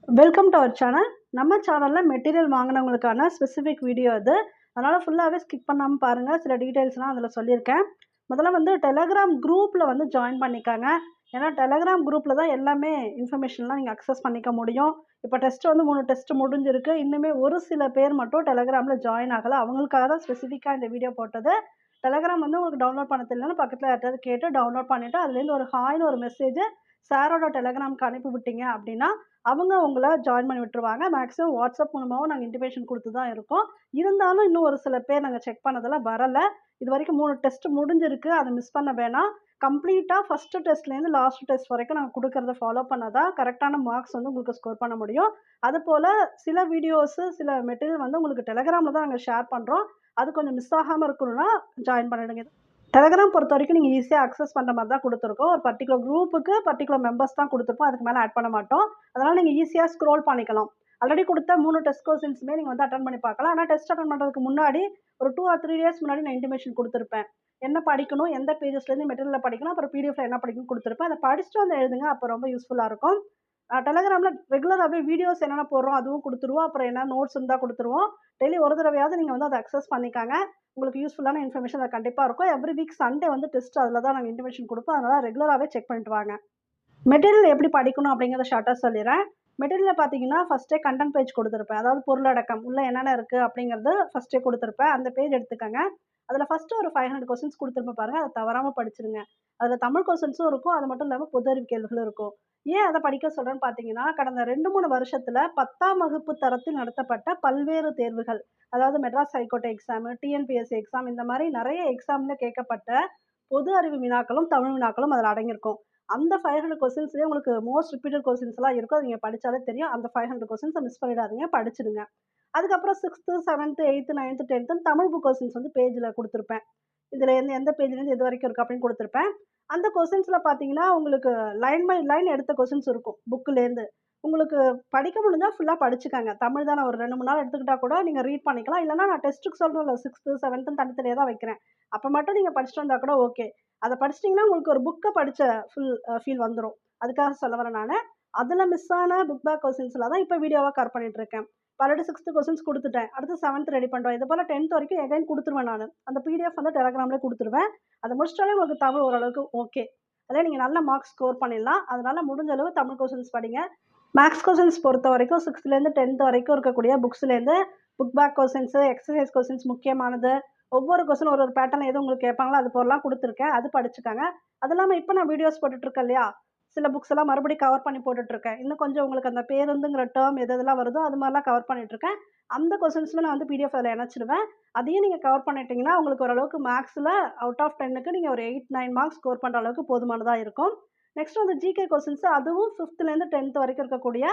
Welcome to our channel. நம்ம சேனல்ல material வாங்குனவங்களுக்கான specific video இது. அதனால ஃபுல்லாவே ஸ்கிப் பண்ணாம பாருங்க. சில டீட்டெயில்ஸ்லாம் அதில சொல்லியிருக்கேன். முதல்ல வந்து டெலகிராம் குரூப்ல வந்து ஜாயின் பண்ணிக்கங்க. ஏன்னா டெலகிராம் குரூப்ல தான் எல்லாமே இன்ஃபர்மேஷன்லாம் நீங்க அக்சஸ் பண்ணிக்க முடியும். இப்ப டெஸ்ட் வந்து 3 டெஸ்ட் முடிஞ்சிருக்கு. இன்னுமே ஒரு சில பேர் மட்டும் டெலகிராம்ல ஜாயின் ஆகல. அவங்களுக்காக தான் ஸ்பெசிஃபிக்கா இந்த வீடியோ போட்டது. டெலகிராம் வந்து உங்களுக்கு டவுன்லோட் பண்ண தெரியலன்னா பக்கத்தில யார்ட்டயாவது கேட்டு டவுன்லோட் பண்ணிட்டு, அதுலேருந்து ஒரு ஹாய்ன்னு ஒரு மெசேஜ் சாரோட டெலகிராம்க்கு அனுப்பி விட்டீங்க அப்படின்னா, அவங்க உங்கள ஜாயின் பண்ணி விட்டுருவாங்க. மேக்ஸிமம் வாட்ஸ்அப் மூலமாவும் நாங்க இன்டிமேஷன் குடுத்து தான் இருக்கோம். இருந்தாலும் இன்னும் ஒரு சில பேர் நாங்க செக் பண்ணதுல வரல. இதுவரைக்கும் 3 டெஸ்ட் முடிஞ்சிருக்கு. அத மிஸ் பண்ண வேணாம். கம்ப்ளீட்டா ஃபர்ஸ்ட் டெஸ்ட்லேருந்து லாஸ்ட் டெஸ்ட் வரைக்கும் நாங்க குடுக்கறத ஃபாலோ பண்ணா தான் கரெக்ட்டான மார்க்ஸ் வந்து உங்களுக்கு ஸ்கோர் பண்ண முடியும். அதுபோல சில வீடியோஸ், சில மெட்டீரியல் வந்து உங்களுக்கு டெலகிராம்ல தான் நாங்க ஷேர் பண்றோம். அது கொஞ்சம் மிஸ் ஆகாம இருக்கணும்னா ஜாயின் பண்ணிடுங்க. டெலகிராம் பொறுத்தவரைக்கும் நீங்க ஈஸியா அக்சஸ் பண்ற மாரி தான் குடுத்துருக்கோம். ஒரு பர்ட்டிகுலர் குரூப்புக்கு பர்ட்டிகுலர் மெம்பர்ஸ் தான் குடுத்துருப்போம். அதுக்கு மேல ஆட் பண்ண மாட்டோம். அதனால நீங்க ஈஸியா ஸ்க்ரோல் பண்ணிக்கலாம். ஆல்ரெடி குடுத்த 3 டெஸ்ட் கொஸ்டின்ஸுமே நீங்க வந்து அட்டெண்ட் பண்ணி பார்க்கலாம். ஆனா டெஸ்ட் அட்டெண்ட் பண்றதுக்கு முன்னாடி ஒரு 2 ஆர் 3 டேஸ் முன்னாடி நான் இன்டிமேஷன் குடுத்துருப்பேன். என்ன படிக்கணும், எந்த பேஜஸ்லேருந்து மெட்டீரியல படிக்கணும், அப்புறம் பிடிஎஃப்ல என்ன படிக்கணும்னு குடுத்துருப்பேன். அத படிச்சுட்டு வந்து எழுதுங்க. அப்ப ரொம்ப யூஸ்ஃபுல்லா இருக்கும். டெலகிராம்ல ரெகுலராவே வீடியோஸ் என்னென்ன போடுறோம் அதுவும் குடுத்துருவோம். அப்புறம் என்ன நோட்ஸ் இருந்தா குடுத்துருவோம். டெய்லி ஒரு தடவையாவது நீங்க வந்து அத அக்சஸ் பண்ணிக்கங்க. உங்களுக்கு யூஸ்ஃபுல்லான இன்ஃபர்மேஷன் அதுல கண்டிப்பா இருக்கும். எவ்ரி வீக் சண்டே வந்து டெஸ்ட் அதுல தான் நாங்க இன்டிமேஷன் குடுப்போம். அதனால ரெகுலராவே செக் பண்ணிட்டு வாங்க. மெட்டீரியல் எப்படி படிக்கணும் அப்படிங்கிறத ஷார்ட்டா சொல்லிர்றேன். மெட்டீரியல்ல பார்த்தீங்கன்னா, ஃபர்ஸ்ட்டே கன்டென்ட் பேஜ் குடுத்திருப்பேன். அதாவது பொருளடக்கம். உள்ள என்னென்ன இருக்கு அப்படிங்கிறது ஃபர்ஸ்ட்டே குடுத்திருப்பேன். அந்த பேஜ் எடுத்துக்கங்க. அதுல ஃபர்ஸ்ட்டு ஒரு 500 கொஸ்டின்ஸ் குடுத்திருப்பேன் பாருங்க. அத தவறாம படிச்சுருங்க. அதுல தமிழ் கொஸ்டின்ஸும் இருக்கும். அது மட்டும் இல்லாம பொது அறிவு கேள்விகளும் இருக்கும். ஏன் அத படிக்க சொல்றேன்னு பார்த்தீங்கன்னா, கடந்த 2, 3 வருஷத்துல 10ஆம் வகுப்பு தரத்தில் நடத்தப்பட்ட பல்வேறு தேர்வுகள், அதாவது Madras high court exam, TNPSC exam இந்த மாரி நெறைய எக்ஸாம்ல கேட்கப்பட்ட பொது அறிவு வினாக்களும், தமிழ் வினாக்களும் அதுல அடங்கியிருக்கும். அந்த 500 கொஸ்டின்ஸ்லயே உங்களுக்கு மோஸ்ட் ரிப்பீட்டட் கொஸ்டின்ஸ்லாம் இருக்கும். அது நீங்க படிச்சாலே தெரியும். அந்த 500 கொஸ்டின்ஸ மிஸ் பண்ணிடாதீங்க. படிச்சுடுங்க. அதுக்கப்புறம் 6த், 7த், 8த், 9த், 10த்ன்னு தமிழ் புக் கொஸ்டின்ஸ் வந்து பேஜ்ல குடுத்துருப்பேன். இதுல எந்த பேஜ்லேருந்து எது வரைக்கும் இருக்கு அப்படின்னு குடுத்துருப்பேன். அந்த கொஸ்டின்ஸ்ல பார்த்தீங்கன்னா, உங்களுக்கு லைன் பை லைன் எடுத்த கொஸ்டின்ஸ் இருக்கும் புக்லேருந்து. உங்களுக்கு படிக்க முடிஞ்சா ஃபுல்லா படிச்சுக்கங்க. தமிழ் தானே ஒரு 2, 3 நாள் எடுத்துக்கிட்டா கூட நீங்க ரீட் பண்ணிக்கலாம். இல்லன்னா நான் டெஸ்ட்டுக்கு சொல்றேன்ல 6த், 7த்ன்னு தனித்தனியா தான் வைக்கிறேன். அப்ப மட்டும் நீங்க படிச்சுட்டு வந்தா கூட ஓகே. அத படிச்சிட்டீங்கன்னா, உங்களுக்கு ஒரு புக்க படிச்ச ஃபீல் வந்துரும். அதுக்காக சொல்ல வரேன் நானு. அதுல மிஸ் ஆன புக் பேக் கொஸ்டின்ஸ்ல தான் இப்ப வீடியோவா கவர் பண்ணிட்டு இருக்கேன். இப்ப ஆல்ரெடி 6த் கொஸ்டின்ஸ் குடுத்துட்டேன். அடுத்து 7த் ரெடி பண்றோம். இது போல 10த் வரைக்கும் எகைன் குடுத்துருவேன் நானு. அந்த பிடிஎஃப் வந்து டெலகிராம்லயே குடுத்துருவேன். அத முடிச்சிட்டாலே உங்களுக்கு தமிழ் ஓரளவுக்கு ஓகே. அதுல நீங்க நல்ல மார்க்ஸ் ஸ்கோர் பண்ணிடலாம். அதனால முடிஞ்ச அளவு தமிழ் கொஸ்டின்ஸ் படிங்க. மேத்ஸ் கொஸ்டின்ஸ் பொறுத்தவரைக்கும் 6த்லேருந்து 10த் வரைக்கும் இருக்கக்கூடிய புக்ஸ்லேருந்து book back questions, exercise questions முக்கியமானது. ஒவ்வொரு கொஸ்டின் ஒரு ஒரு பேட்டர்ன்ல எது உங்களுக்கு கேட்பாங்களோ அது போலலாம் குடுத்துருக்கேன். அது படிச்சுக்கங்க. அது இல்லாம இப்ப நான் வீடியோஸ் போட்டுட்டு இருக்கேன் இல்லையா? சில புக்ஸ் எல்லாம் மறுபடியும் கவர் பண்ணி போட்டுட்டு இருக்கேன். இன்னும் கொஞ்சம் உங்களுக்கு அந்த பேருந்துங்கிற டெர்ம் எது எதெல்லாம் வருதோ அது மாரிலாம் கவர் பண்ணிட்டு இருக்கேன். அந்த கொஸ்டின்ஸ்ல நான் வந்து பிடிஎஃப் அதுல இணைச்சிடுவேன். அதையும் நீங்க கவர் பண்ணிட்டீங்கன்னா, உங்களுக்கு ஓரளவுக்கு மேத்ஸ்ல அவுட் ஆஃப் 10க்கு நீங்க ஒரு 8, 9 மார்க்ஸ் ஸ்கோர் பண்ற அளவுக்கு போதுமானதா இருக்கும். நெக்ஸ்ட் வந்து ஜிகே கொஸ்டின்ஸ் அதுவும் 5த்லேருந்து 10த் வரைக்கும் இருக்கக்கூடிய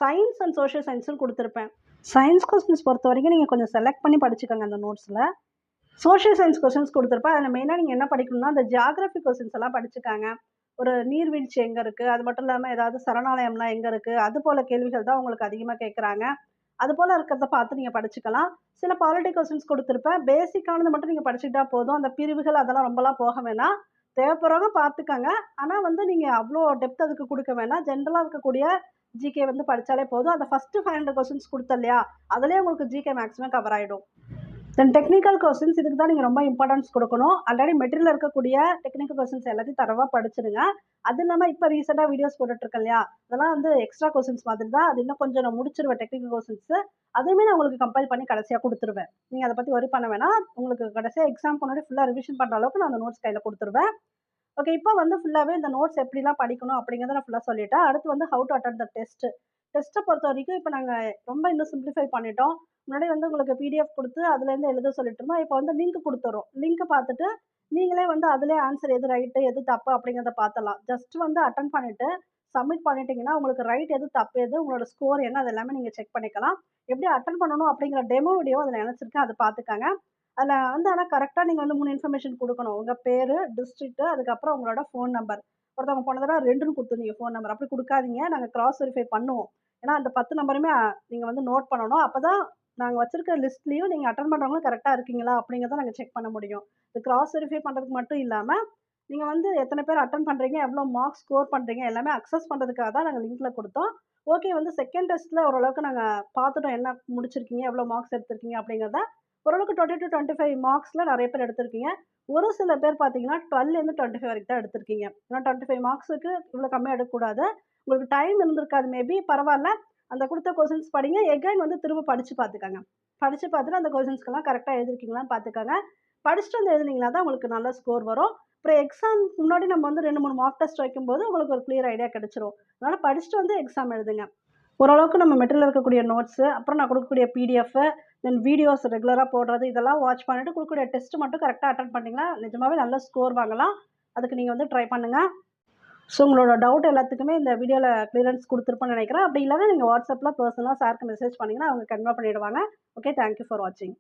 சயன்ஸ் அண்ட் சோசியல் சயன்ஸ்ன்னு குடுத்திருப்பேன். சயன்ஸ் கொஸ்டின்ஸ் பொறுத்தவரைக்கும் நீங்க கொஞ்சம் செலக்ட் பண்ணி படிச்சுக்கங்க அந்த நோட்ஸ்ல. சோசியல் சயன்ஸ் கொஸ்டின்ஸ் குடுத்திருப்பேன். அதுல மெயினா நீங்க என்ன படிக்கணும்னா, அந்த ஜியோகிராஃபி கொஸ்டின்ஸ் எல்லாம் படிச்சுக்கங்க. ஒரு நீர்வீழ்ச்சி எங்க இருக்கு? அது மட்டும் இல்லாம ஏதாவது சரணாலயம்லாம் எங்க இருக்கு? அது போல கேள்விகள் தான் உங்களுக்கு அதிகமா கேட்கறாங்க. அது போல இருக்கிறத பார்த்து நீங்க படிச்சுக்கலாம். சில பாலிட்டி கொஸ்டின்ஸ் குடுத்திருப்பேன். பேசிக்கானது மட்டும் நீங்க படிச்சுக்கிட்டா போதும். அந்த பிரிவுகள் அதெல்லாம் ரொம்பலாம் போக வேணாம். தேவைப்படுறவங்க பார்த்துக்கங்க. ஆனா வந்து நீங்க அவ்ளோ டெப்த் அதுக்கு குடுக்க வேணாம். ஜென்ரலா இருக்கக்கூடிய ஜிகே வந்து படிச்சாலே போதும். அந்த ஃபர்ஸ்ட் 500 கொஸ்டின்ஸ் குடுத்தேன் இல்லையா? அதிலேயே உங்களுக்கு ஜிகே மேக்ஸிமம் கவர் ஆயிடும். தென் டெக்னிக்கல் கொஸ்டின்ஸ் இதுக்கு தான் நீங்க ரொம்ப இம்பார்ட்டன்ஸ் குடுக்கணும். ஆல்ரெடி மெட்டீரியல்ல இருக்கக்கூடிய டெக்னிக்கல் கொஸ்டின்ஸ் எல்லாத்தையும் தரோவா படிச்சுடுங்க. அது இல்லாம இப்ப ரீசென்ட்டா வீடியோஸ் போட்டுட்டு இருக்கேன் இல்லையா? அதெல்லாம் வந்து எக்ஸ்ட்ரா கொஸ்டின்ஸ் மாதிரி தான். அது இன்னும் கொஞ்சம் நான் முடிச்சுருவேன் டெக்னிக்கல் கொஸ்டின்ஸ். அதுவுமே நான் உங்களுக்கு கம்பைல் பண்ணி கடைசியா குடுத்துருவேன். நீங்க அத பத்தி வொரி பண்ண வேணாம். உங்களுக்கு கடைசியா எக்ஸாம்க்கு முன்னாடி ஃபுல்லா ரிவிஷன் பண்ற அளவுக்கு நான் அந்த நோட்ஸ் கையில குடுத்துருவேன். ஓகே. இப்ப வந்து ஃபுல்லாவே இந்த நோட்ஸ் எப்படிலாம் படிக்கணும் அப்படிங்கிறத நான் ஃபுல்லா சொல்லிட்டேன். அடுத்து வந்து how to attend the test. டெஸ்ட்ட பொறுத்தவரைக்கும் இப்ப நாங்க ரொம்ப இன்னும் சிம்ப்ளிஃபை பண்ணிட்டோம். முன்னாடி வந்து உங்களுக்கு பிடிஎஃப் குடுத்து அதுலேருந்து எழுத சொல்லிட்டு இருந்தோம். இப்ப வந்து லிங்க் குடுத்துர்றோம். லிங்க் பார்த்துட்டு நீங்களே வந்து அதிலேயே ஆன்ஸர் எது ரைட்டு, எது தப்பு அப்படிங்கிறத பார்த்துடலாம். ஜஸ்ட் வந்து அட்டெண்ட் பண்ணிட்டு, சப்மிட் பண்ணிட்டீங்கன்னா, உங்களுக்கு ரைட் எது, தப்பு எது, உங்களோட ஸ்கோர் என்ன அது எல்லாமே நீங்க செக் பண்ணிக்கலாம். எப்படி அட்டெண்ட் பண்ணணும் அப்படிங்கிற டெமோ வீடியோ அதில இணைச்சிருக்கேன். அத பார்த்துக்கங்க. அதுல வந்து ஆனா கரெக்ட்டா நீங்க வந்து 3 இன்ஃபர்மேஷன் குடுக்கணும். உங்க பேரு, டிஸ்ட்ரிக்ட் அதுக்கப்புறம் உங்களோட ஃபோன் நம்பர். ஒருத்தவங்க போன தடவ 2ன்னு குடுத்துருந்தீங்க ஃபோன் நம்பர். அப்படி குடுக்காதீங்க. நாங்க கிராஸ் வெரிஃபை பண்ணுவோம். ஏன்னா அந்த 10 நம்பருமே நீங்க வந்து நோட் பண்ணணும். அப்பதான் நாங்க வச்சிருக்க லிஸ்ட்லயும் நீங்க அட்டெண்ட் பண்றவங்களும் கரெக்ட்டா இருக்கீங்களா? அப்படிங்கிறத நாங்க செக் பண்ண முடியும். இது கிராஸ் வெரிஃபை பண்றதுக்கு மட்டும் இல்லாம, நீங்கள் வந்து எத்தனை பேர் அட்டெண்ட் பண்ணுறீங்க, எவ்வளோ மார்க்ஸ் ஸ்கோர் பண்ணுறீங்க எல்லாமே அக்சஸ் பண்ணுறதுக்காக தான் நாங்கள் லிங்க்ல குடுத்தோம். ஓகே வந்து செகண்ட் டெஸ்ட்ல ஓரளவுக்கு நாங்க பார்த்துட்டோம். என்ன முடிச்சிருக்கீங்க, எவ்வளோ மார்க்ஸ் எடுத்திருக்கீங்க அப்படிங்கிறத. ஓரளவுக்கு 20-25 மார்க்ஸ்ல நெறைய பேர் எடுத்திருக்கீங்க. ஒரு சில பேர் பார்த்தீங்கன்னா, 12லேருந்து 25 வரைக்கும் தான் எடுத்திருக்கீங்க. ஏன்னா 25 மார்க்ஸுக்கு இவ்வளோ கம்மியா எடுக்கக்கூடாது. உங்களுக்கு டைம் இருந்திருக்காது மேபி பரவால்ல. அந்த குடுத்த கொஸ்டின்ஸ் படிங்க. எகைன் வந்து திரும்ப படிச்சு பார்த்துக்கங்க. படிச்சு பார்த்துட்டு அந்த கொஸ்டின்ஸ்க்கெல்லாம் கரெக்ட்டா எழுதியிருக்கீங்களான்னு பார்த்துக்கங்க. படிச்சுட்டு வந்து எழுதுனீங்கன்னா தான் உங்களுக்கு நல்ல ஸ்கோர் வரும். அப்புறம் எக்ஸாம்க்கு முன்னாடி நம்ம வந்து 2, 3 மார்க் டெஸ்ட் வைக்கும்போது உங்களுக்கு ஒரு கிளியர் ஐடியா கிடைச்சிரும். அதனால படிச்சுட்டு வந்து எக்ஸாம் எழுதுங்க. ஓரளவுக்கு நம்ம மெட்டீரியல்ல இருக்கக்கூடிய நோட்ஸு, அப்புறம் நான் குடுக்கக்கூடிய பிடிஎஃப், தென் வீடியோஸ் ரெகுலரா போடுறது இதெல்லாம் வாட்ச் பண்ணிட்டு குடுக்கக்கூடிய டெஸ்ட் மட்டும் கரெக்ட்டா அட்டெண்ட் பண்ணீங்கன்னா, நிஜமாவே நல்ல ஸ்கோர் வாங்கலாம். அதுக்கு நீங்க வந்து ட்ரை பண்ணுங்க. ஸோ உங்களோட டவுட் எல்லாத்துக்குமே இந்த வீடியோல கிளியரன்ஸ் குடுத்துருப்பேன்னு நெனைக்கிறேன். அப்படி இல்லன்னா நீங்க WhatsAppல பெர்சனலா சார்க்கு மெசேஜ் பண்ணீங்கன்னா, அவங்க கன்வே பண்ணிடுவாங்க. ஓகே. தேங்க் யூ ஃபார் வாட்சிங்.